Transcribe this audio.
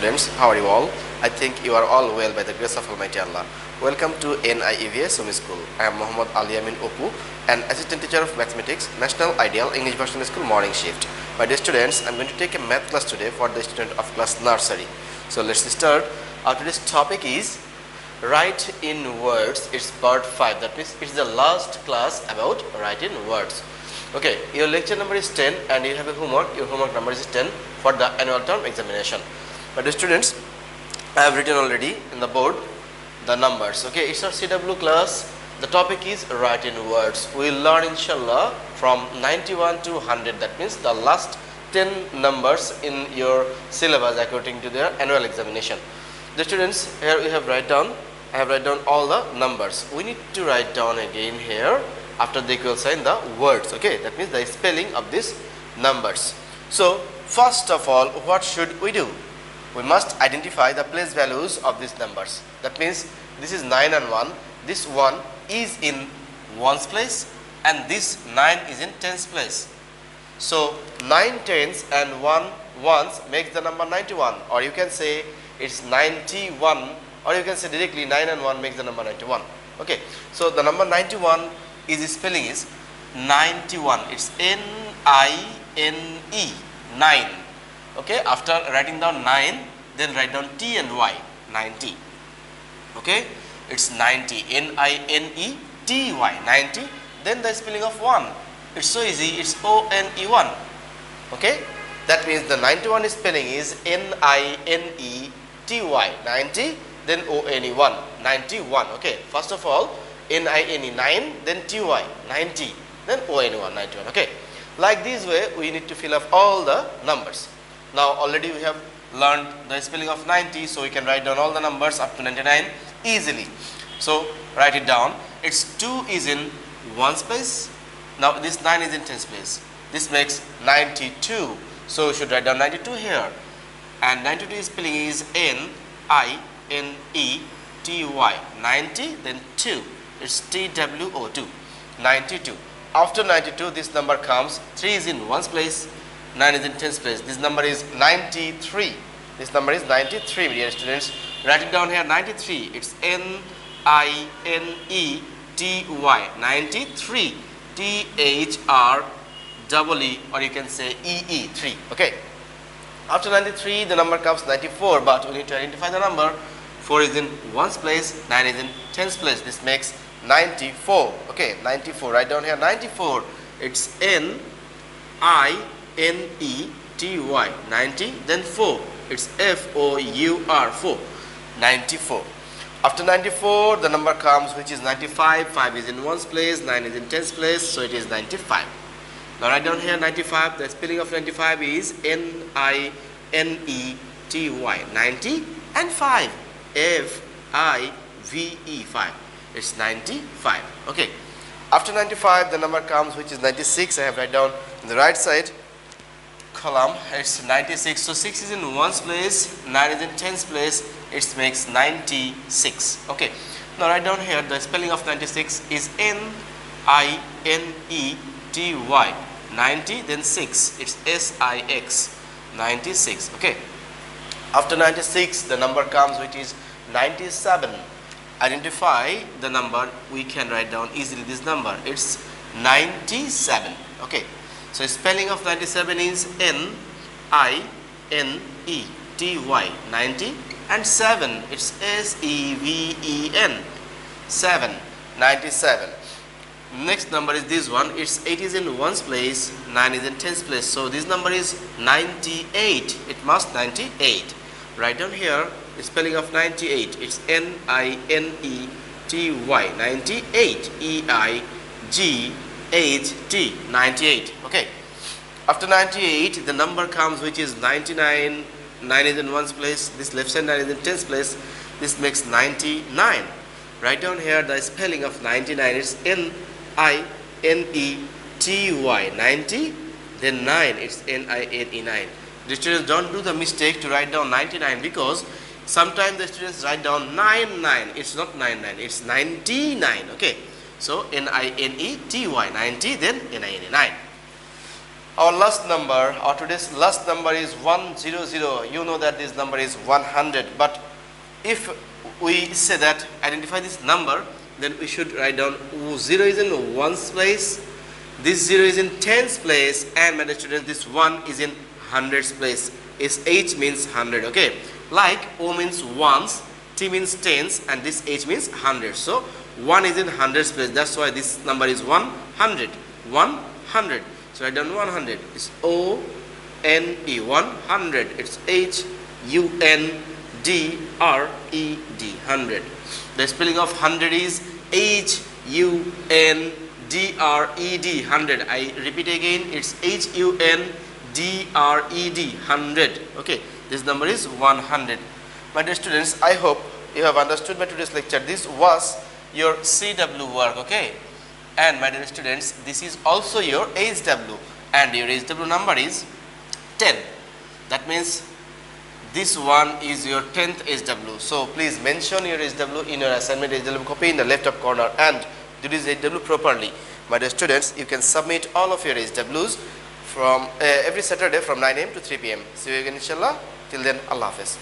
students, how are you all? I think you are all well by the grace of Almighty Allah. Welcome to NIEVS Home School. I am Yamin Apu, an assistant teacher of mathematics, National Ideal English Version School morning shift. My dear students, I am going to take a math class today for the student of class nursery. So let's start. Our today's topic is write in words. It's part 5. That means it's the last class about write in words. Okay, your lecture number is 10 and you have a homework. Your homework number is 10 for the annual term examination. But the students, I have written already in the board the numbers. Okay, it's our CW class. The topic is write in words. We will learn inshallah from 91 to 100. That means the last 10 numbers in your syllabus according to their annual examination. The students, here we have write down. I have write down all the numbers. We need to write down again here after the equal sign the words. Okay, that means the spelling of these numbers. So first of all, what should we do? We must identify the place values of these numbers. That means this is 9 and 1. This 1 is in 1's place and this 9 is in 10's place. So 9 tens and 1 ones makes the number 91, or you can say it's 91, or you can say directly 9 and 1 makes the number 91. Okay, so the number 91 is spelling is 91. It's N-I-N-E, 9. Okay, after writing down 9, then write down T and Y, 90. Okay, it's 90, N-I-N-E-T-Y, 90. Then the spelling of 1, it's so easy, it's O-N-E-1. Okay, that means the 91 spelling is N-I-N-E-T-Y, 90, then O-N-E-1, 91. Okay, first of all, N-I-N-E, 9, then T-Y, 90, then O-N-E-1, 91. Okay, like this way, we need to fill up all the numbers. Now, already we have learned the spelling of 90, so we can write down all the numbers up to 99 easily. So, write it down. It's 2 is in 1's place. Now, this 9 is in 10's place. This makes 92. So, we should write down 92 here. And 92 spelling is N-I-N-E-T-Y, 90, then 2. It's T-W-O-2, 92. After 92, this number comes, 3 is in 1's place, 9 is in 10's place. This number is 93. This number is 93, dear students. Write it down here, 93. It's N-I-N-E-T-Y, 93. T-H-R-E-E, or you can say E-E, 3. Okay. After 93, the number comes 94, but we need to identify the number. 4 is in 1's place, 9 is in 10's place. This makes 94. Okay, 94. Write down here 94. It's N-I-N-E-T-Y, 90. Then 4. It's F-O-U-R, 4. 94. After 94, the number comes which is 95. 5 is in 1's place, 9 is in 10's place, so it is 95. Now write down here 95. The spelling of 95 is N-I-N-E-T-Y, 90, and 5. F-I-V-E, 5. It's 95. Okay. After 95, the number comes which is 96. I have write down in the right side column. It's 96. So 6 is in 1's place, 9 is in 10's place. It makes 96. Okay. Now write down here the spelling of 96 is N-I-N-E-T-Y, 90, then 6. It's S-I-X, 96. Okay. After 96, the number comes which is 97. Identify the number. We can write down easily this number. It's 97. Okay. So spelling of 97 is N-I-N-E-T-Y, 90, and 7. It's S-E-V-E-N, 7, 97. Next number is this one. It's 8 is in 1's place, 9 is in 10's place. So this number is 98. It must 98. Write down here the spelling of 98. It's N-I-N-E-T-Y, 98, E-I-G-H-T, 98. Okay. After 98, the number comes which is 99. 9 is in 1's place. This left side 9 is in 10's place. This makes 99. Write down here the spelling of 99. It's N-I-N-E-T-Y, 90, then 9. It's N-I-N-E, 9. The students don't do the mistake to write down 99 because sometimes the students write down 99. It's not 99. It's 99. Okay. So N-I-N-E-T-Y, 90, then N-I-N-E, 9. Our last number, or today's last number is 100. You know that this number is 100. But if we say that identify this number, then we should write down 0 is in ones place, this 0 is in tens place, and my dear students, this 1 is in hundreds place. H means 100. Okay, like O means ones, T means tens, and this H means hundreds. So 1 is in hundreds place. That's why this number is 100. 100. So write down 100. It's O-N-E. 100. It's H-U-N-D-R-E-D. 100. The spelling of 100 is H-U-N-D-R-E-D. 100. I repeat again. It's H-U-N-D-R-E-D. 100. Okay. This number is 100. My dear students, I hope you have understood my today's lecture. This was your CW work. Okay. And my dear students, this is also your HW, and your HW number is 10. That means this one is your 10th HW. So please mention your HW in your assignment HW copy in the left up corner and do this HW properly. My dear students, you can submit all of your HWs from every Saturday from 9 AM to 3 PM. See you again inshallah. Till then, Allah Hafiz.